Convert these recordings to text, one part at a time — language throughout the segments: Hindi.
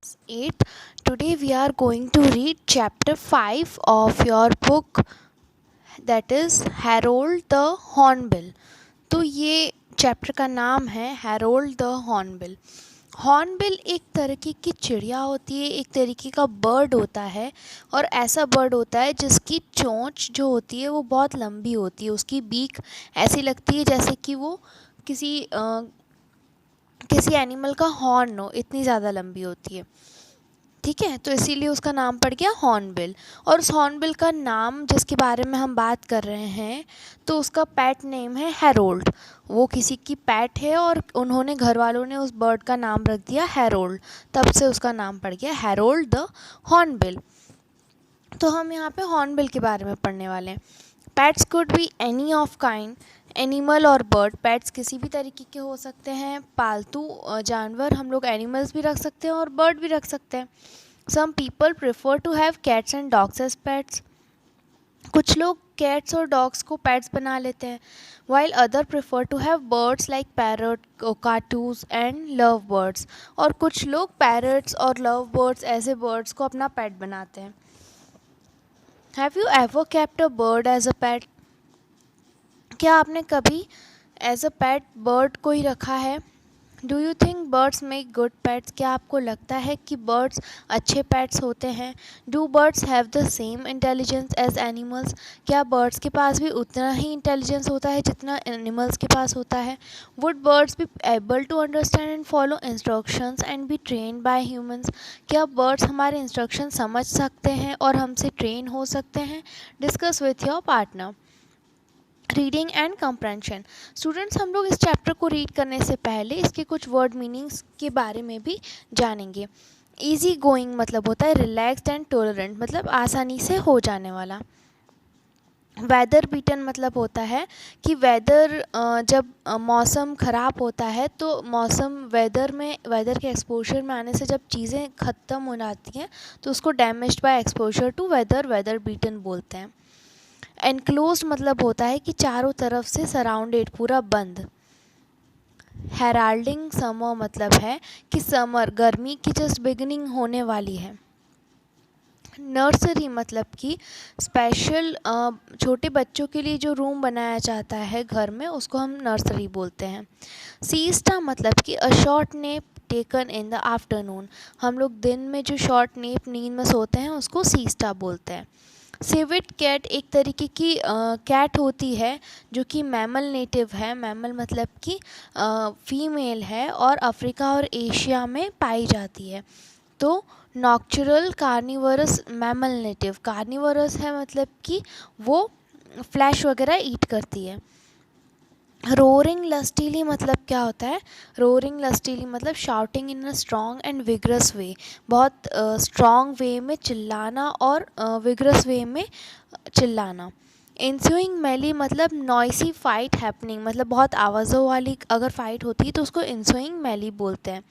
Class 8. Today we are going to read chapter 5 of your book, that is Harold the Hornbill. तो ये चैप्टर का नाम है हैरोल्ड द हॉर्नबिल. हॉर्नबिल एक तरीके की चिड़िया होती है, एक तरीके का बर्ड होता है. और ऐसा बर्ड होता है जिसकी चोंच जो होती है वो बहुत लंबी होती है. उसकी बीक ऐसी लगती है जैसे कि वो किसी एनिमल का हॉर्न हो, इतनी ज़्यादा लंबी होती है. ठीक है, तो इसीलिए उसका नाम पड़ गया हॉर्नबिल. और उस हॉर्नबिल का नाम जिसके बारे में हम बात कर रहे हैं, तो उसका पैट नेम है हैरोल्ड. वो किसी की पैट है और उन्होंने, घर वालों ने उस बर्ड का नाम रख दिया हैरोल्ड. तब से उसका नाम पड़ गया हैरोल्ड द हॉर्नबिल. तो हम यहाँ पे हॉर्नबिल के बारे में पढ़ने वाले हैं. Pets could be any of kind, animal और बर्ड. पैट्स किसी भी तरीके के हो सकते हैं. पालतू जानवर हम लोग एनिमल्स भी रख सकते हैं और बर्ड भी रख सकते हैं. Some people prefer to have cats and dogs as pets. कुछ लोग कैट्स और डॉग्स को पेट्स बना लेते हैं. While other prefer to have birds like parrot, cockatoos and love birds. और कुछ लोग पैरट्स और लव बर्ड्स ऐसे बर्ड्स को अपना पेट बनाते हैं. Have you ever kept a bird as a pet? क्या आपने कभी एज अ पेट बर्ड को ही रखा है? Do you think birds make good pets? क्या आपको लगता है कि बर्ड्स अच्छे पेट्स होते हैं? Do birds have the same intelligence as animals? क्या बर्ड्स के पास भी उतना ही इंटेलिजेंस होता है जितना एनिमल्स के पास होता है? Would birds be able to understand and follow instructions and be train by humans? क्या बर्ड्स हमारे इंस्ट्रक्शन समझ सकते हैं और हमसे ट्रेन हो सकते हैं? Discuss with your partner. Reading and comprehension. Students, हम लोग इस चैप्टर को रीड करने से पहले इसके कुछ वर्ड मीनिंग्स के बारे में भी जानेंगे. ईजी गोइंग मतलब होता है रिलैक्स्ड एंड टॉलरेंट, मतलब आसानी से हो जाने वाला. वेदर बीटन मतलब होता है कि वेदर, जब मौसम ख़राब होता है तो वेदर के एक्सपोजर में आने से जब चीज़ें ख़त्म हो जाती हैं तो उसको damaged by exposure to weather beaten बोलते हैं. एनक्लोज्ड मतलब होता है कि चारों तरफ से सराउंडेड, पूरा बंद. हेराल्डिंग समर मतलब है कि समर, गर्मी की जस्ट बिगिनिंग होने वाली है. नर्सरी मतलब कि स्पेशल, छोटे बच्चों के लिए जो रूम बनाया जाता है घर में, उसको हम नर्सरी बोलते हैं. सीस्टा मतलब कि a short nap taken in the afternoon. हम लोग दिन में जो शॉर्ट नेप नींद में सोते हैं उसको सीस्टा बोलते हैं. सिविट कैट एक तरीके की कैट होती है जो कि मैमल नेटिव है. मैमल मतलब कि फीमेल है और अफ्रीका और एशिया में पाई जाती है. तो nocturnal carnivorous mammal native. Carnivorous है मतलब कि वो फ्लैश वगैरह ईट करती है. रोरिंग लस्टीली मतलब क्या होता है? रोरिंग लस्टीली मतलब shouting in a strong and vigorous way. बहुत स्ट्रॉन्ग वे में चिल्लाना और विगरस वे में चिल्लाना. इंस्यूइंग मेली मतलब नॉइसी फाइट हैपनिंग, मतलब बहुत आवाज़ों वाली अगर फाइट होती है तो उसको इंस्यूइंग मेली बोलते हैं.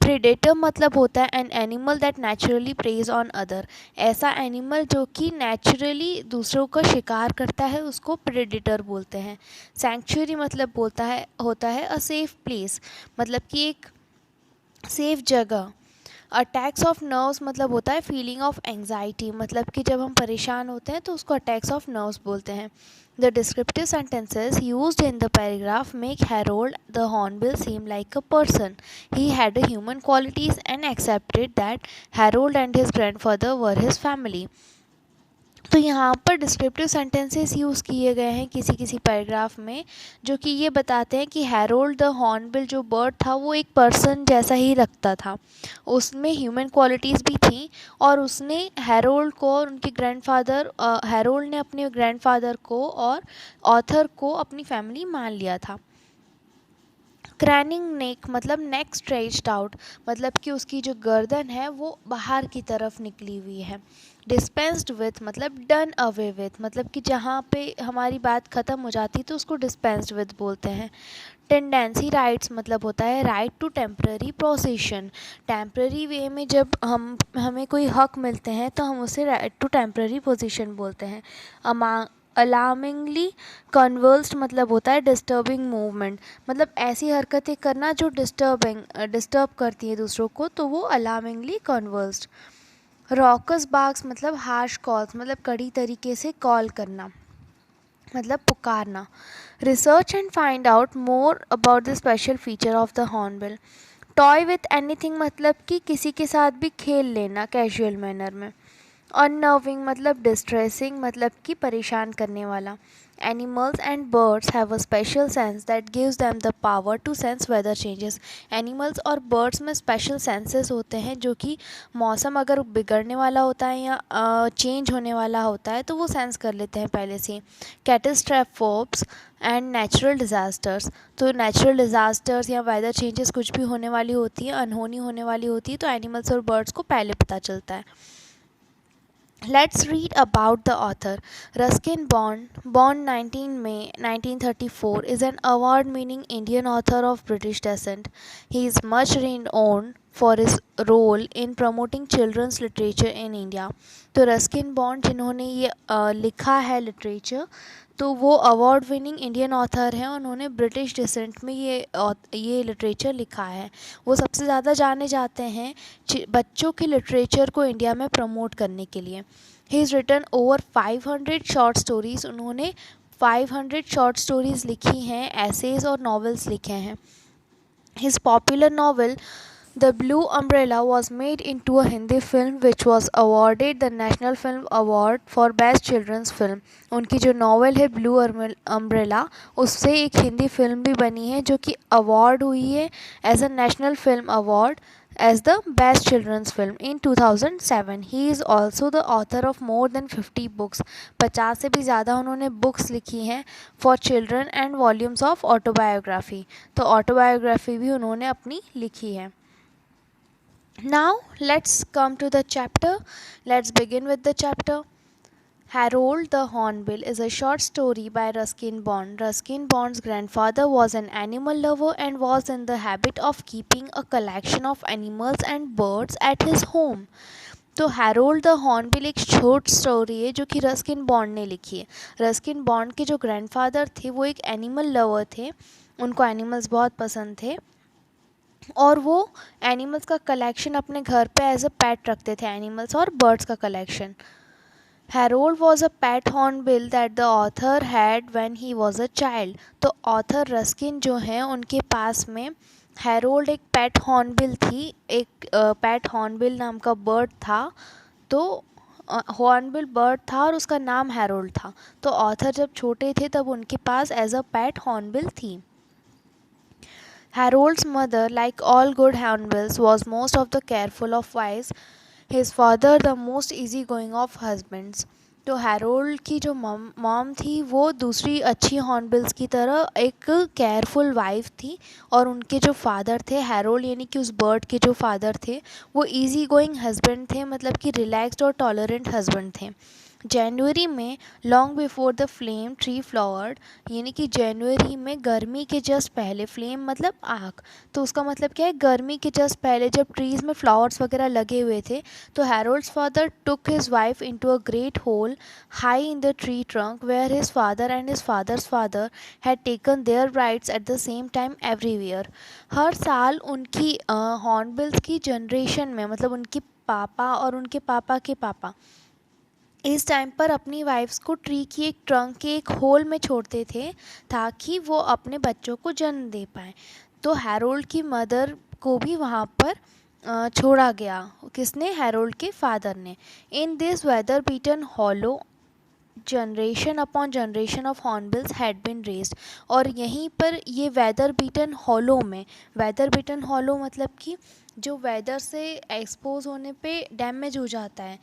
प्रेडेटर मतलब होता है an animal that naturally praise on other. ऐसा एनिमल जो कि नेचुरली दूसरों का शिकार करता है उसको प्रेडेटर बोलते हैं. सैंक्चुअरी मतलब होता है अ सेफ प्लेस, मतलब कि एक सेफ जगह. अटैक्स ऑफ नर्व्स मतलब होता है फीलिंग ऑफ एंग्जाइटी, मतलब कि जब हम परेशान होते हैं तो उसको अटैक्स ऑफ नर्व्स बोलते हैं. The descriptive sentences used in the paragraph make Harold the Hornbill seem like a person. He had human qualities and accepted that Harold and his grandfather were his family. तो यहाँ पर डिस्क्रिप्टिव सेंटेंसेस यूज़ किए गए हैं किसी किसी पैराग्राफ में, जो कि ये बताते हैं कि हैरोल्ड द हॉर्नबिल जो बर्ड था वो एक पर्सन जैसा ही रखता था. उसमें ह्यूमन क्वालिटीज़ भी थी और उसने हैरोल्ड को और उनके ग्रैंडफादर, हैरोल्ड ने अपने ग्रैंडफादर को और ऑथर को अपनी फैमिली मान लिया था. क्रैनिंग नेक मतलब नेक स्ट्रेच्ड आउट, मतलब कि उसकी जो गर्दन है वो बाहर की तरफ निकली हुई है. डिस्पेंस्ड विथ मतलब डन अवे विथ, मतलब कि जहाँ पे हमारी बात ख़त्म हो जाती है तो उसको डिस्पेंस्ड विथ बोलते हैं. टेंडेंसी राइट्स मतलब होता है right to temporary position. Temporary way में जब हमें कोई हक मिलते हैं तो हम उसे राइट टू टेम्पररी पोजीशन बोलते हैं. अलार्मिंगली कन्वर्स्ड मतलब होता है डिस्टर्बिंग मूवमेंट, मतलब ऐसी हरकतें करना जो डिस्टर्ब करती है दूसरों को, तो वो अलार्मिंगली कन्वर्स्ड। रॉकस बार्क्स मतलब हार्श कॉल्स, मतलब कड़ी तरीके से कॉल करना, मतलब पुकारना। Research and find out more about the special feature of the hornbill. Toy with anything मतलब कि किसी के साथ भी खेल लेना कैजुअल मैनर में। अननर्विंग मतलब डिस्ट्रेसिंग, मतलब कि परेशान करने वाला। Animals and birds have a special sense that gives them the power to sense weather changes. Animals और बर्ड्स में स्पेशल सेंसेस होते हैं जो कि मौसम अगर बिगड़ने वाला होता है या चेंज होने वाला होता है तो वो सेंस कर लेते हैं पहले से। कैटास्ट्रोफ्स एंड नेचुरल डिज़ास्टर्स, तो नेचुरल डिज़ास्टर्स या वेदर चेंजेस कुछ भी होने वाली होती है, अनहोनी होने वाली होती है, तो एनिमल्स और बर्ड्स को पहले पता चलता है। Let's read about the author. Ruskin Bond, born 19 May 1934, is an award-winning Indian author of British descent. He is much renowned for his role in promoting children's literature in India. तो रस्किन बॉन्ड जिन्होंने ये लिखा है लिटरेचर, तो वो अवार्ड विनिंग इंडियन ऑथर हैं। उन्होंने ब्रिटिश डिसेंट में ये लिटरेचर लिखा है। वो सबसे ज़्यादा जाने जाते हैं बच्चों के लिटरेचर को इंडिया में प्रमोट करने के लिए। He is written over 500 short stories, उन्होंने 500 शॉर्ट स्टोरीज़ लिखी हैं, एसेज और नॉवेल्स लिखे हैं। His popular novel The Blue Umbrella was made into a Hindi film which was awarded the National Film Award for Best Children's Film. उनकी जो नावल है ब्लू अम्ब्रेला, उससे एक हिंदी फिल्म भी बनी है जो कि अवार्ड हुई है as a national film award as the best children's film in 2007. He is also the author of more than 50 books. 50 से भी ज़्यादा उन्होंने बुक्स लिखी हैं for children and volumes of autobiography. तो ऑटोबायोग्राफी भी उन्होंने अपनी लिखी है। Now let's come to the chapter. Let's begin with the chapter. Harold the Hornbill is a short story by Ruskin Bond. Ruskin Bond's grandfather was an animal lover and was in the habit of keeping a collection of animals and birds at his home. तो हैरोल्ड द हॉर्नबिल एक शॉर्ट स्टोरी है जो कि रस्किन बॉन्ड ने लिखी है। रस्किन बॉन्ड के जो ग्रैंडफादर थे वो एक एनिमल लवर थे, उनको एनिमल्स बहुत पसंद थे और वो एनिमल्स का कलेक्शन अपने घर पे एज अ पैट रखते थे, एनिमल्स और बर्ड्स का collection. Harold was a PAT hornbill that the author had when he was a child. तो ऑथर रस्किन जो हैं उनके पास में हैरोल्ड एक पैट हॉर्नबिल थी, एक पैट हॉर्नबिल नाम का बर्ड था। तो हॉर्नबिल बर्ड था और उसका नाम हैरोल्ड था। तो ऑथर जब छोटे थे तब उनके पास एज अ पैट हॉर्नबिल थी। Harold's mother, like all good hornbills, was most of the careful of wives. His father, the most easygoing of husbands. तो हैरोल्ड की जो मॉम थी वो दूसरी अच्छी हॉर्नबिल्स की तरह एक केयरफुल वाइफ थी, और उनके जो फादर थे हैरोल्ड यानी कि उस बर्ड के जो फादर थे वो इजी गोइंग हस्बैंड थे, मतलब कि रिलैक्स्ड और टॉलरेंट हस्बैंड थे। जनवरी में long before the flame tree flowered, यानी कि जनवरी में गर्मी के जस्ट पहले, फ्लेम मतलब आग, तो उसका मतलब क्या है, गर्मी के जस्ट पहले जब ट्रीज़ में फ्लावर्स वगैरह लगे हुए थे तो Harold's father took his wife into a great hole high in the tree trunk where his father and his father's father had taken their brides at the same time everywhere. हर साल उनकी हॉर्नबिल्स की जनरेशन में, मतलब उनके पापा और उनके पापा के पापा इस टाइम पर अपनी वाइफ्स को ट्री की एक ट्रंक के एक होल में छोड़ते थे ताकि वो अपने बच्चों को जन्म दे पाएँ। तो हैरोल्ड की मदर को भी वहाँ पर छोड़ा गया, किसने, हैरोल्ड के फादर ने। In this weather beaten hollow generation upon generation of hornbills had been raised. और यहीं पर ये वेदर बीटन हॉलो में, वेदर बीटन हॉलो मतलब कि जो वेदर से एक्सपोज होने पे डैमेज हो जाता है,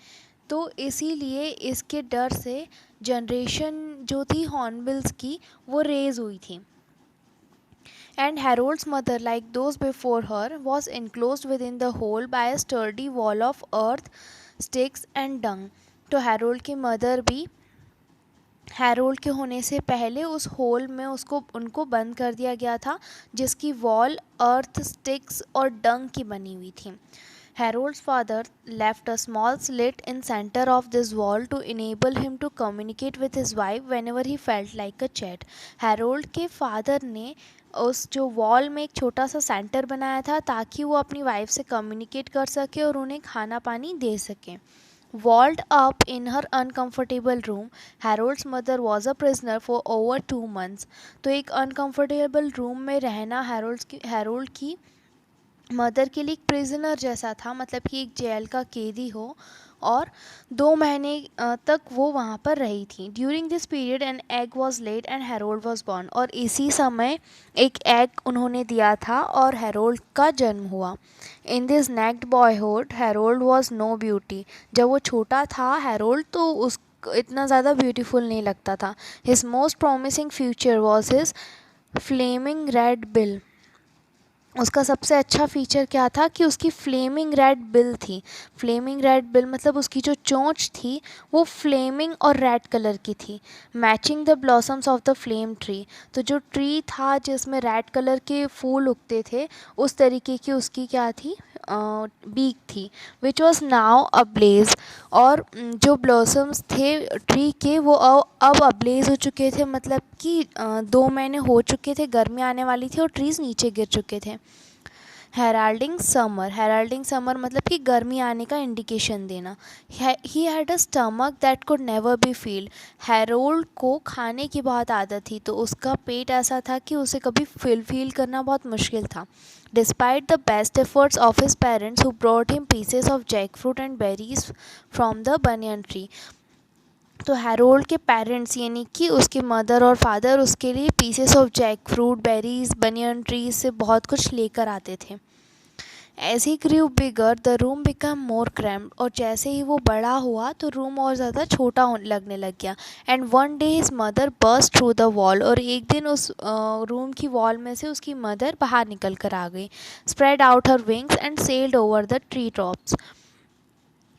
तो इसीलिए इसके डर से जनरेशन जो थी हॉर्नबिल्स की वो रेज हुई थी। And Harold's mother, like those before her, was enclosed within the hole by a sturdy wall of earth, sticks and dung. तो हैरोल्ड की मदर भी हैरोल्ड के होने से पहले उस होल में उनको बंद कर दिया गया था जिसकी वॉल अर्थ, स्टिक्स और डंग की बनी हुई थी। Harold's father left a small slit in center of this wall to enable him to communicate with his wife whenever he felt like a chat. Harold के फादर ने उस जो वॉल में एक छोटा सा सेंटर बनाया था ताकि वो अपनी वाइफ से कम्युनिकेट कर सके और उन्हें खाना पानी दे सके. Walled up in her uncomfortable room, Harold's mother was a prisoner for over 2 months. तो एक uncomfortable room में रहना हैरोल्ड की मदर के लिए एक प्रिजनर जैसा था, मतलब कि एक जेल का कैदी हो, और 2 महीने तक वो वहाँ पर रही थी. During this period an egg was laid and Harold was born. और इसी समय एक एग उन्होंने दिया था और हैरोल्ड का जन्म हुआ. In this naked boyhood Harold was no beauty. जब वो छोटा था हैरोल्ड तो उस इतना ज़्यादा ब्यूटीफुल नहीं लगता था. His most promising future was his flaming red bill. उसका सबसे अच्छा फीचर क्या था कि उसकी फ्लेमिंग रेड बिल थी. फ्लेमिंग रेड बिल मतलब उसकी जो चोंच थी वो फ्लेमिंग और रेड कलर की थी. Matching the blossoms of the flame tree. तो जो ट्री था जिसमें रेड कलर के फूल उगते थे उस तरीके की उसकी क्या थी, बीक थी. Which was now ablaze. और जो ब्लॉसम्स थे ट्री के वो अब अब्लेज हो चुके थे, मतलब कि 2 महीने हो चुके थे, गर्मी आने वाली थी और ट्रीज़ नीचे गिर चुके थे. Heralding summer. हेराल्डिंग समर मतलब कि गर्मी आने का इंडिकेशन देना. He had a stomach that could never be field. Harold को खाने की बहुत आदत थी तो उसका पेट ऐसा था कि उसे कभी फील करना बहुत मुश्किल था. Despite the best efforts of his parents who brought him pieces of jackfruit and berries from the banyan tree. तो हैरोल्ड के पेरेंट्स यानी कि उसके मदर और फादर उसके लिए pieces of jackfruit, berries, banyan trees से बहुत कुछ लेकर आते थे. As he grew bigger the room become more crammed. और जैसे ही वो बड़ा हुआ तो रूम और ज़्यादा छोटा लगने लग गया. And one day his mother burst through the wall. और एक दिन उस रूम की वॉल में से उसकी मदर बाहर निकल कर आ गई. Spread out her wings and sailed over the tree tops.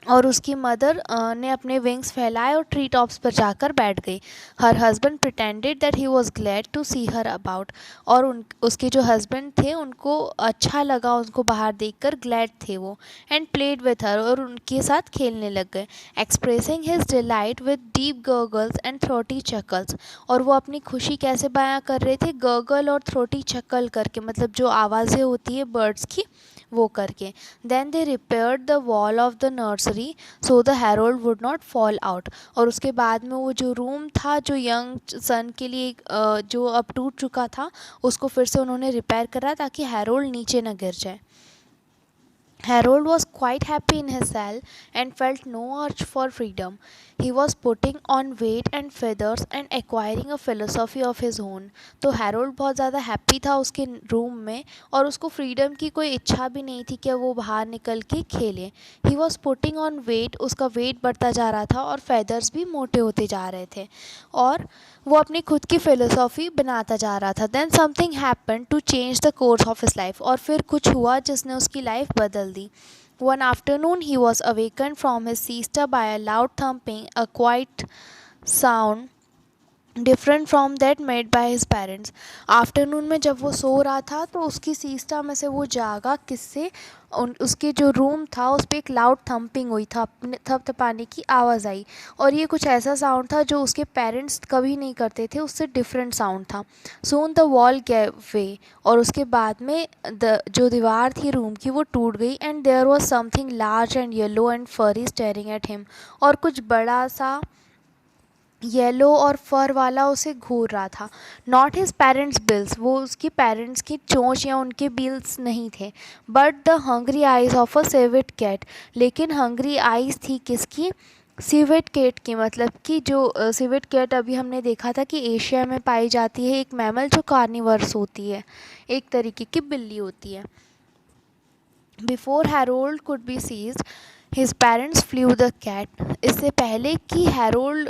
और उसकी मदर ने अपने विंग्स फैलाए और ट्री टॉप्स पर जाकर बैठ गई. Her husband pretended that he was glad to see her about. और उसके जो हस्बैंड थे उनको अच्छा लगा उनको बाहर देखकर, ग्लैड थे वो. And played with her. और उनके साथ खेलने लग गए. Expressing his delight with deep gurgles and throaty chuckles. और वो अपनी खुशी कैसे बयां कर रहे थे, गर्गल और थ्रोटी चकल करके, मतलब जो आवाज़ें होती है बर्ड्स की वो करके. Then they repaired the wall of the nursery so the Harold would not fall out. और उसके बाद में वो जो रूम था जो यंग सन के लिए जो अब टूट चुका था उसको फिर से उन्होंने रिपेयर करा ताकि हैरोल्ड नीचे न गिर जाए. Harold was quite happy in his cell and felt no urge for freedom. He was putting on weight and feathers and acquiring a philosophy of his own. तो हैरोल्ड बहुत ज़्यादा हैप्पी था उसके रूम में और उसको फ्रीडम की कोई इच्छा भी नहीं थी कि वो बाहर निकल के खेले. He was putting on weight. उसका वेट बढ़ता जा रहा था और फेदर्स भी मोटे होते जा रहे थे और वो अपनी खुद की फ़िलोसॉफ़ी बनाता जा रहा था. Then something happen to change the course of his life. और फिर कुछ हुआ जिसने उसकी लाइफ बदल दी. One afternoon he was awaken from his siesta by a loud thumping, a quite sound different from that made by his parents. Afternoon में जब वो सो रहा था तो उसकी सीस्टा में से वो जागा किससे, उसके जो रूम था उस पर एक लाउड थम्पिंग हुई, थपथपाने की आवाज़ आई. और ये कुछ ऐसा साउंड था जो उसके पेरेंट्स कभी नहीं करते थे, उससे डिफरेंट साउंड था. सून द वॉल गेव वे. और उसके बाद में जो दीवार थी रूम की वो टूट गई. And there was something large and yellow and furry staring at him. और कुछ बड़ा सा येलो और फर वाला उसे घूर रहा था. Not his parents bills. वो उसकी पेरेंट्स की चोंच या उनके बिल्स नहीं थे. But the hungry eyes of a civet cat. लेकिन हंग्री आइज़ थी किसकी, सिवेट कैट की. मतलब कि जो सिवेट कैट अभी हमने देखा था कि एशिया में पाई जाती है, एक मैमल जो कार्निवर्स होती है, एक तरीके की बिल्ली होती है. Before Harold could be seized his parents flew the cat. इससे पहले कि हैरोल्ड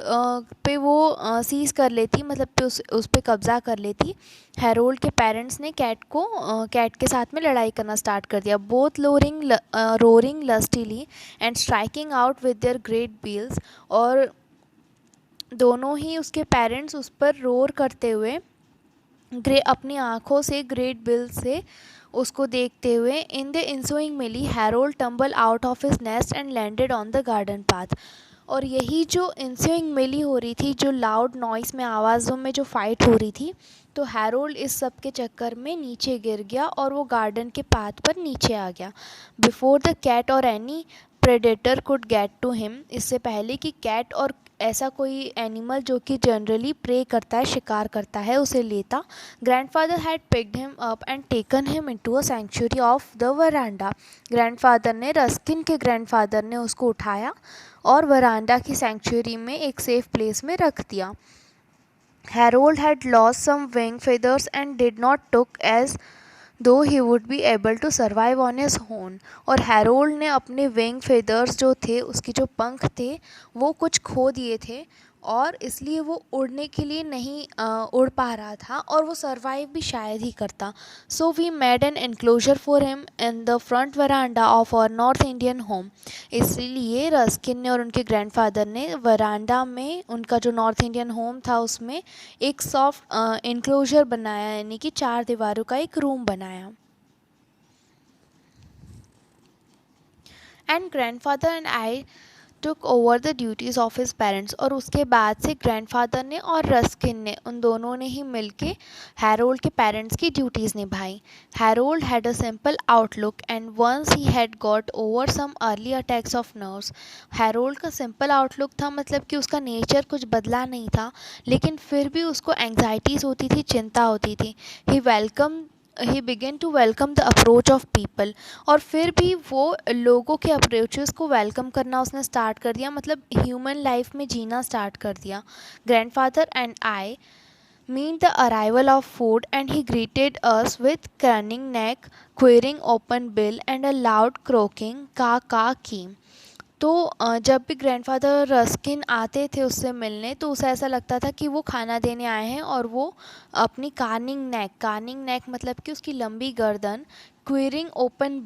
पे वो सीज़ कर लेती, मतलब कि उस पे कब्ज़ा कर लेती, हैरोल्ड के पेरेंट्स ने कैट के साथ में लड़ाई करना स्टार्ट कर दिया. Both roaring lustily and striking out with their great bills. और दोनों ही उसके पेरेंट्स उस पर रोर करते हुए अपनी आँखों से ग्रेट बिल से उसको देखते हुए। In the ensuing melee Harold tumble out of his nest and landed on the garden path. और यही जो इंसुइंग मिली हो रही थी, जो लाउड नॉइस में, आवाज़ों में जो फाइट हो रही थी, तो हैरोल्ड इस सब के चक्कर में नीचे गिर गया और वो गार्डन के पाथ पर नीचे आ गया। बिफोर द कैट और any predator could get to him, इससे पहले कि कैट और ऐसा कोई एनिमल जो कि जनरली प्रे करता है, शिकार करता है, उसे लेता, grandfather had picked him up and taken him into a century of the veranda. Grandfather ने, रस्किन के ग्रैंडफादर ने उसको उठाया और वरांडा की सेंचुरी में एक सेफ प्लेस में रख दिया। Harold had lost some wing feathers and did not took as though he would be able to survive on his own। और हैरोल्ड ने अपने विंग फेदर्स जो थे, उसके जो पंख थे, वो कुछ खो दिए थे और इसलिए वो उड़ने के लिए नहीं उड़ पा रहा था और वो सरवाइव भी शायद ही करता। So we made an enclosure for him in the front veranda of our north Indian home. इसलिए रस्किन ने और उनके ग्रैंडफादर ने वरांडा में, उनका जो नॉर्थ इंडियन होम था, उसमें एक सॉफ्ट एनक्लोजर बनाया, यानी कि 4 दीवारों का एक रूम बनाया। And grandfather and I took over the duties of his parents. और उसके बाद से ग्रैंडफादर ने और रस्किन ने, उन दोनों ने ही मिलके हैरोल्ड के पेरेंट्स की ड्यूटीज़ निभाई। Harold had a simple outlook and once he had got over some early attacks of nerves. Harold का सिंपल आउटलुक था, मतलब कि उसका नेचर कुछ बदला नहीं था, लेकिन फिर भी उसको एंग्जाइटीज़ होती थी, चिंता होती थी। He began to welcome the approach of people. और फिर भी वो लोगों के अप्रोचेस को वेलकम करना उसने स्टार्ट कर दिया, मतलब ह्यूमन लाइफ में जीना स्टार्ट कर दिया। Grandfather and I meet the arrival of food and he greeted us with craning neck, quivering open bill and a loud croaking का की। तो जब भी ग्रैंडफादर रस्किन आते थे उससे मिलने, तो उसे ऐसा लगता था कि वो खाना देने आए हैं और वो अपनी कार्निंग नेक मतलब कि उसकी लंबी गर्दन, क्वेरिंग ओपन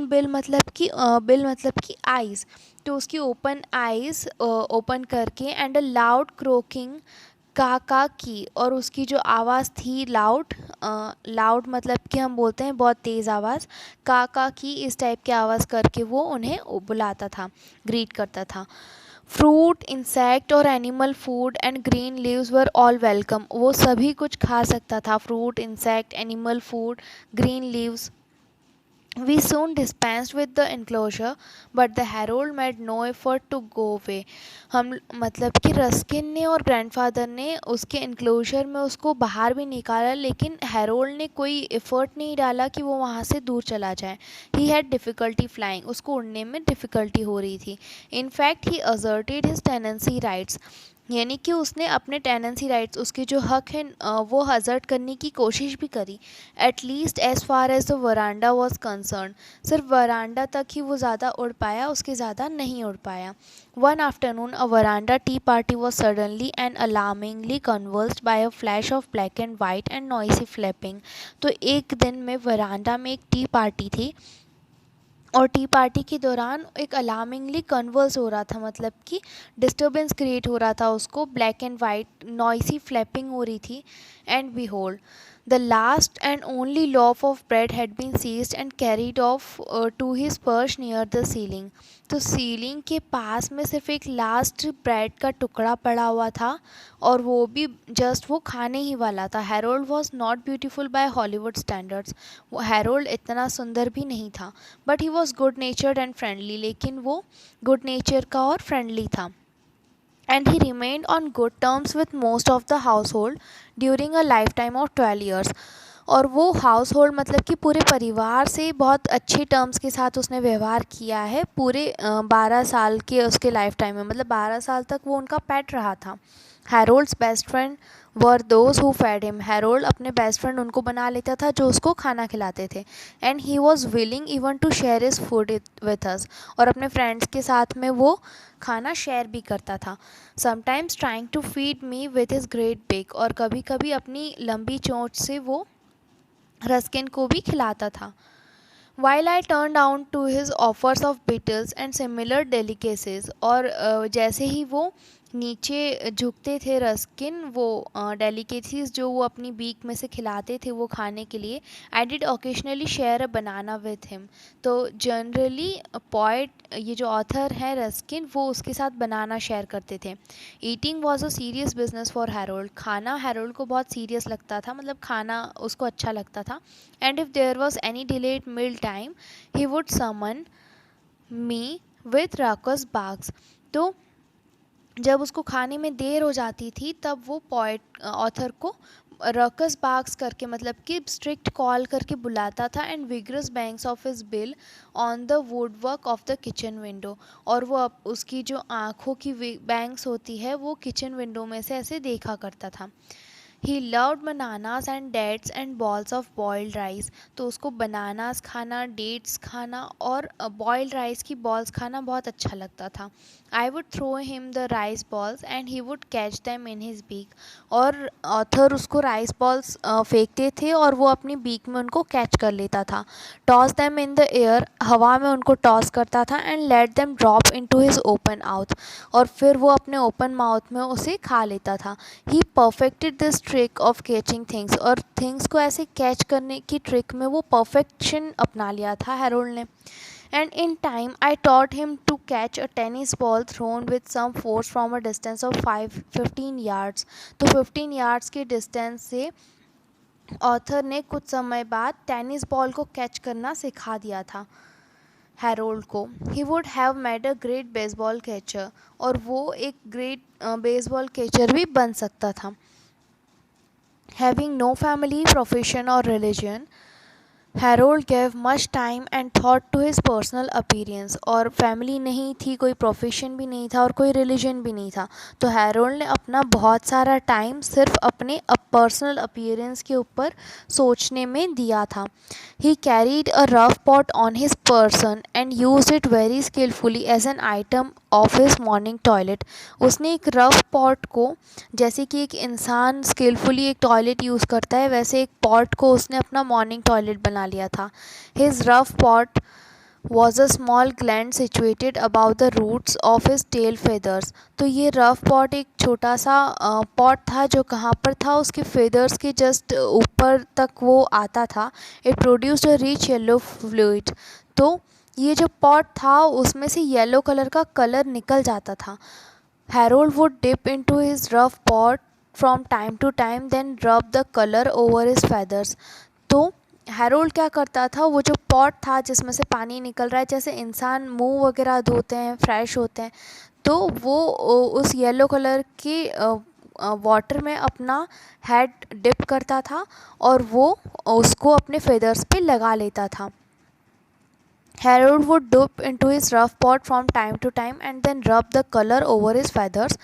बिल मतलब कि आइज़, तो उसकी ओपन आइज़ ओपन करके एंड अ लाउड क्रोकिंग का की, और उसकी जो आवाज़ थी लाउड मतलब कि हम बोलते हैं बहुत तेज़ आवाज़, का की, इस टाइप की आवाज़ करके वो उन्हें बुलाता था, ग्रीट करता था। फ्रूट, इंसेक्ट और animal food and green leaves were all welcome. वो सभी कुछ खा सकता था, fruit, insect, animal food, green leaves. We soon dispensed with the enclosure, but the Harold made no effort to go away। हम मतलब कि रस्किन ने और ग्रैंडफादर ने उसके इनक्लोजर में उसको बाहर भी निकाला, लेकिन हैरोल्ड ने कोई एफर्ट नहीं डाला कि वो वहाँ से दूर चला जाए। ही हैड डिफ़िकल्टी फ्लाइंग, उसको उड़ने में डिफ़िकल्टी हो रही थी। In fact he asserted his tenancy rights, यानी कि उसने अपने टेनेंसी राइट्स, उसके जो हक हैं वो हजर्ट करने की कोशिश भी करी। At least as far as the veranda was concerned, सिर्फ वरांडा तक ही वो ज़्यादा उड़ पाया, उसके ज़्यादा नहीं उड़ पाया। One afternoon a veranda tea party was suddenly and alarmingly conversed by a flash of black and white and noisy flapping. तो एक दिन में वरांडा में एक टी पार्टी थी और टी पार्टी के दौरान एक अलार्मिंगली कन्वर्स हो रहा था, मतलब कि डिस्टर्बेंस क्रिएट हो रहा था, उसको black and white noisy flapping हो रही थी। And behold the last and only loaf of bread had been seized and carried off to his perch near the ceiling. तो सीलिंग के पास में सिर्फ एक लास्ट ब्रेड का टुकड़ा पड़ा हुआ था और वो भी जस्ट वो खाने ही वाला था। Harold was not beautiful by Hollywood standards, वो हैरोल्ड इतना सुंदर भी नहीं था, but he was good natured and friendly, लेकिन वो गुड नेचर का और फ्रेंडली था। And he remained on good terms with most of the household during a lifetime of 12 years. और वो हाउस होल्ड मतलब कि पूरे परिवार से बहुत अच्छे टर्म्स के साथ उसने व्यवहार किया है पूरे 12 साल के उसके लाइफ टाइम में, मतलब 12 साल तक वो उनका पेट रहा था। Harold's best friend were those who fed him, Harold अपने बेस्ट फ्रेंड उनको बना लेता था जो उसको खाना खिलाते थे। And he was willing even to share his food with us, और अपने फ्रेंड्स के साथ में वो खाना शेयर भी करता था। Sometimes trying to feed me with his great big, और कभी कभी अपनी लंबी चोंच से वो रस्किन को भी खिलाता था। While I turned down to his offers of beetles and similar delicacies, और जैसे ही वो नीचे झुकते थे रस्किन, वो डेलिकेसीज जो वो अपनी बीक में से खिलाते थे वो खाने के लिए। I did occasionally share a banana with him. तो जनरली पोइट, ये जो ऑथर है रस्किन, वो उसके साथ बनाना शेयर करते थे। Eating was a serious business for Harold. खाना हैरोल्ड को बहुत सीरियस लगता था, मतलब खाना उसको अच्छा लगता था। And if there was any delayed meal time he would summon me with raucous barks. तो जब उसको खाने में देर हो जाती थी तब वो पोइट ऑथर को रकस बाग्स करके, मतलब कि स्ट्रिक्ट कॉल करके बुलाता था, and vigorous bangs of his bill on the woodwork of the kitchen window. और वो उसकी जो आँखों की बैंग्स होती है वो किचन विंडो में से ऐसे देखा करता था। He loved bananas and dates and balls of boiled rice. तो उसको बनानास खाना, डेट्स खाना और बॉइल्ड राइस की बॉल्स खाना बहुत अच्छा लगता था। I would throw him the rice balls and he would catch them in his beak. और ऑथर उसको राइस बॉल्स फेंकते थे और वो अपनी बीक में उनको कैच कर लेता था। Toss them in the air, हवा में उनको टॉस करता था, and let them drop into his open mouth. और फिर वो अपने ओपन माउथ में उसे खा लेता था। He perfected this trick of catching things. और थिंग्स को ऐसे कैच करने की ट्रिक में वो परफेक्शन अपना लिया था हैरोल्ड ने। And in time, I taught him to catch a tennis ball thrown with some force from a distance of 15 yards. तो 15 yards के डिस्टेंस से ऑथर ने कुछ समय बाद टेनिस बॉल को कैच करना सिखा दिया था हैरोल्ड को। He would have made a great baseball catcher. और वो एक ग्रेट बेसबॉल कैचर भी बन सकता था। हैविंग नो फैमिली, प्रोफेशन और religion, Harold gave much time and thought to his personal appearance। और फैमिली नहीं थी, कोई प्रोफेशन भी नहीं था और कोई रिलीजन भी नहीं था, तो हैरोल्ड ने अपना बहुत सारा टाइम सिर्फ अपने पर्सनल अपीयरेंस के ऊपर सोचने में दिया था। He carried a rough pot on his person and used it very skilfully as an item of his morning toilet. उसने एक रफ पॉट को, जैसे कि एक इंसान स्किलफुली एक टॉयलेट यूज़ करता है, वैसे एक पॉट को उसने अपना मॉर्निंग टॉयलेट बना लिया था। His rough pot was a small gland situated about the roots of his tail feathers. तो ये रफ पॉट एक छोटा सा पॉट था जो कहाँ पर था, उसके फेदर्स के जस्ट ऊपर तक वो आता था। It produced a rich yellow fluid. तो ये जो पॉट था उसमें से येलो कलर का कलर निकल जाता था। Harold would dip into his rough pot from time to time, then rub the colour over his feathers. तो हैरोल्ड क्या करता था, वो जो पॉट था जिसमें से पानी निकल रहा है, जैसे इंसान मुंह वगैरह धोते हैं, फ्रेश होते हैं, तो वो उस येलो कलर की वाटर में अपना हेड डिप करता था और वो उसको अपने फेदर्स पे लगा लेता था। Harold would dip into his rough pot from time to time and then rub the color over his feathers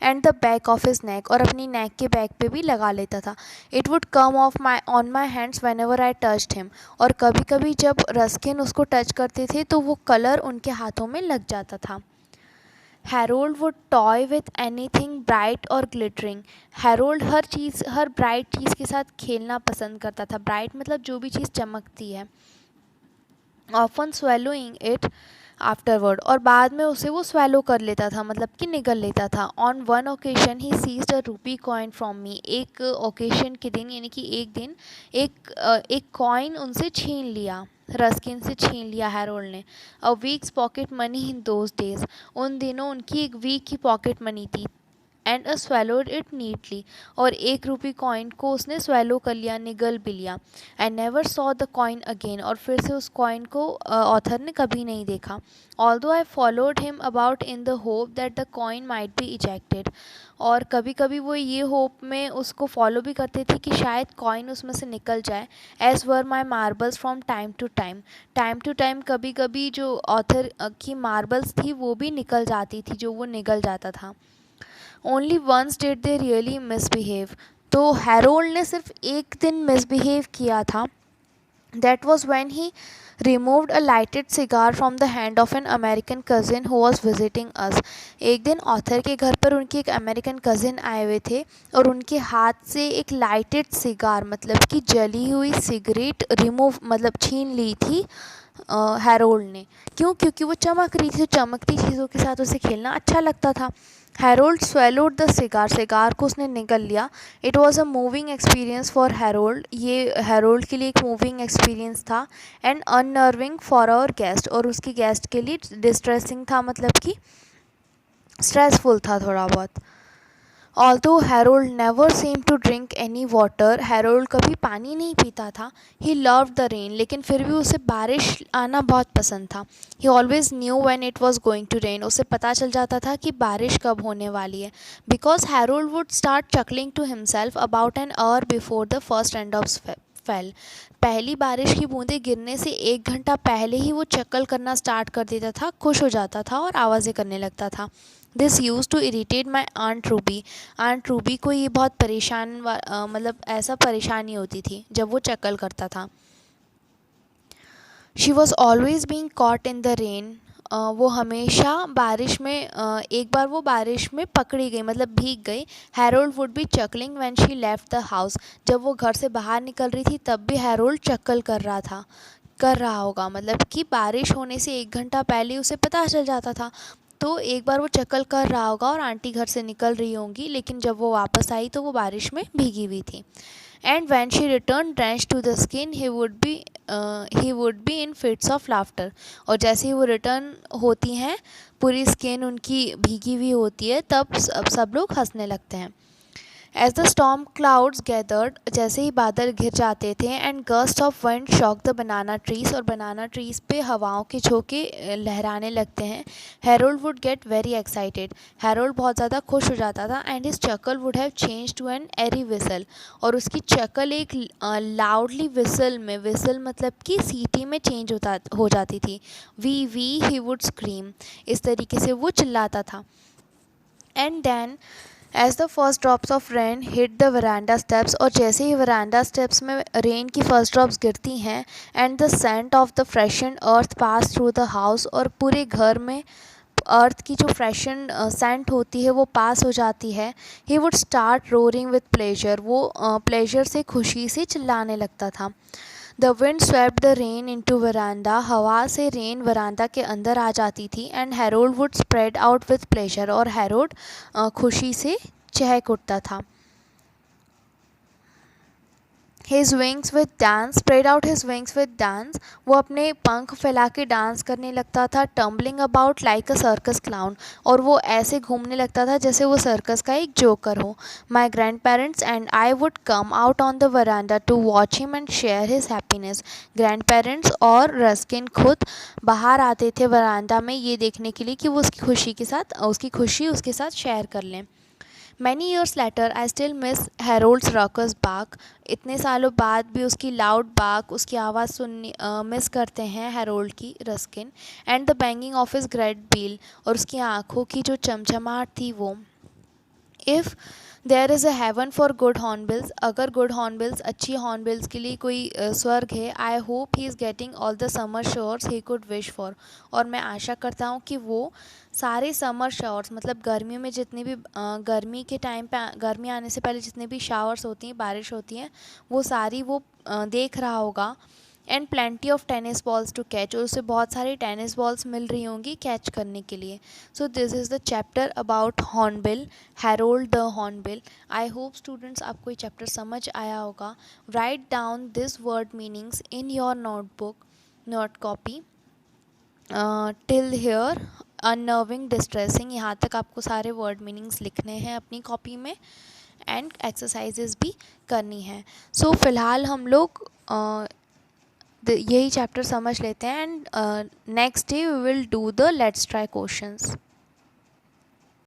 and the back of his neck। और अपनी neck के back पे भी लगा लेता था। It would come off on my hands whenever I touched him। और कभी कभी जब रस्किन उसको टच करते थे तो वो कलर उनके हाथों में लग जाता था। Harold would toy with anything bright और ग्लिटरिंग। हैरोल्ड हर ब्राइट चीज़ के साथ खेलना पसंद करता था। ब्राइट मतलब जो भी चीज़ चमकती है। Often swallowing it afterward. और बाद में उसे वो स्वेलो कर लेता था, मतलब कि निगल लेता था। On one occasion he seized a rupee coin from me. एक ओकेजन के दिन, यानी कि एक दिन एक कॉइन उनसे छीन लिया, रस्किन से छीन लिया हैरोल्ड ने। A week's pocket money in those days. उन दिनों उनकी एक वीक की पॉकेट मनी थी। And a swallowed it neatly. और एक रुपी कॉइन को उसने स्वेलो कर लिया, निगल भी लिया। I never saw the coin again. और फिर से उस कॉइन को ऑथर ने कभी नहीं देखा। Although I followed him about in the hope that the coin might be ejected. और कभी कभी वो ये होप में उसको फॉलो भी करते थे कि शायद कॉइन उसमें से निकल जाए। As were my marbles from time to time. Time to time कभी कभी जो ऑथर की मार्बल्स थी वो भी निकल जाती थी, जो वो निकल जाता था। Only once did they really misbehave. तो हैरोल्ड ने सिर्फ एक दिन मिसबिहेव किया था। That was when he removed a lighted cigar from the hand of an American cousin who was visiting us. एक दिन ऑथर के घर पर उनकी एक अमेरिकन कज़िन आए हुए थे और उनके हाथ से एक लाइटेड सिगार, मतलब कि जली हुई सिगरेट रिमूव, मतलब छीन ली थी हैरोल्ड ने। क्यों? क्योंकि वो चमक रही थी, तो चमकती चीज़ों के साथ उसे खेलना अच्छा लगता था। Harold swallowed the cigar, cigar को उसने निगल लिया। It was a moving experience for Harold, ये हैरोल्ड के लिए एक मूविंग एक्सपीरियंस था। And unnerving for our guest, और उसकी गेस्ट के लिए डिस्ट्रेसिंग था, मतलब कि स्ट्रेसफुल था थोड़ा बहुत। Although Harold never seem to drink any water, Harold कभी पानी नहीं पीता था। ही लव्ड द रेन, लेकिन फिर भी उसे बारिश आना बहुत पसंद था। He always knew when it was going to rain, उसे पता चल जाता था कि बारिश कब होने वाली है। Because Harold would start chuckling to himself about an hour before the first and of fell. पहली बारिश की बूंदें गिरने से 1 घंटा पहले ही वो चक्कर करना स्टार्ट कर देता था, खुश हो जाता था और आवाज़ें करने लगता था। This used to irritate my aunt Ruby, aunt Ruby को ये बहुत मतलब ऐसा परेशानी होती थी जब वो चक्कर करता था। She was always being caught in the rain, वो हमेशा बारिश में एक बार वो बारिश में पकड़ी गई, मतलब भीग गई। Harold would be चकलिंग when she left the house, जब वो घर से बाहर निकल रही थी तब भी हैरोल्ड चक्कर कर रहा होगा, मतलब कि बारिश होने से 1 घंटा पहले उसे पता चल जाता था। तो एक बार वो चक्कर कर रहा होगा और आंटी घर से निकल रही होंगी, लेकिन जब वो वापस आई तो वो बारिश में भीगी हुई थी। And when she return drenched to the skin he would be in fits of laughter, और जैसे ही वो रिटर्न होती हैं पूरी स्किन उनकी भीगी हुई होती है, तब सब लोग हंसने लगते हैं। As the storm clouds gathered, जैसे ही बादल घिर जाते थे, and gust of wind shook the banana trees, और बनाना ट्रीज पे हवाओं के झोंके लहराने लगते हैं। Harold would get very excited, Harold बहुत ज़्यादा खुश हो जाता था। And his chuckle would have change to an eerie whistle, और उसकी चकल एक लाउडली विसल में, विसल मतलब कि सीटी में चेंज हो जाती थी। वी ही वुड स्क्रीम, इस तरीके से वो चिल्लाता था। And then as the first drops of rain hit the veranda steps, और जैसे ही वरांडा स्टेप्स में रेन की फर्स्ट ड्रॉप्स गिरती हैं, and the scent of the freshen earth pass through the house, और पूरे घर में अर्थ की जो फ्रेशन सेंट होती है वो पास हो जाती है। He would start roaring with pleasure, वो प्लेजर से, खुशी से चिल्लाने लगता था। The wind swept the rain into veranda, हवा से रेन वरांडा के अंदर आ जाती थी। And Harold would spread out with pleasure, और हैरोल्ड खुशी से चहक उठता था। His wings with dance, spread out his wings with dance, वो अपने पंख फैला के डांस करने लगता था। Tumbling about like a circus clown, और वो ऐसे घूमने लगता था जैसे वो सर्कस का एक जोकर हो। My grandparents and I would come out on the veranda to watch him and share his happiness, grandparents और रस्किन खुद बाहर आते थे वरांडा में ये देखने के लिए कि वो उसकी खुशी उसके साथ शेयर कर लें। Many years later I still miss Harold's raucous bark, इतने सालों बाद भी उसकी लाउड बाक, उसकी आवाज़ सुननी मिस करते हैं हैरोल्ड की, Ruskin. And the banging of his great bill, और उसकी आँखों की जो चमचमाहट थी वो। If there is a heaven for good hornbills, अगर गुड हॉर्नबिल्स, अच्छी हॉर्नबिल्स के लिए कोई स्वर्ग है, I hope he is getting all the summer showers he could wish for, और मैं आशा करता हूँ कि वो सारे समर शावर्स, मतलब गर्मियों में जितनी भी गर्मी के टाइम पे, गर्मी आने से पहले जितने भी शावर्स होती हैं, बारिश होती हैं, वो सारी वो देख रहा होगा। And plenty of tennis balls to catch, और उसे बहुत सारी टेनिस बॉल्स मिल रही होंगी कैच करने के लिए। So this is the chapter about hornbill, Harold the hornbill. I hope students आपको ये चैप्टर समझ आया होगा। Write down this word meanings in your note copy till here, अननर्विंग, distressing, यहाँ तक आपको सारे वर्ड मीनिंग्स लिखने हैं अपनी कॉपी में, एंड एक्सरसाइजेज भी करनी है। सो फ़िलहाल हम लोग यही चैप्टर समझ लेते हैं, and next day we will do the let's try questions.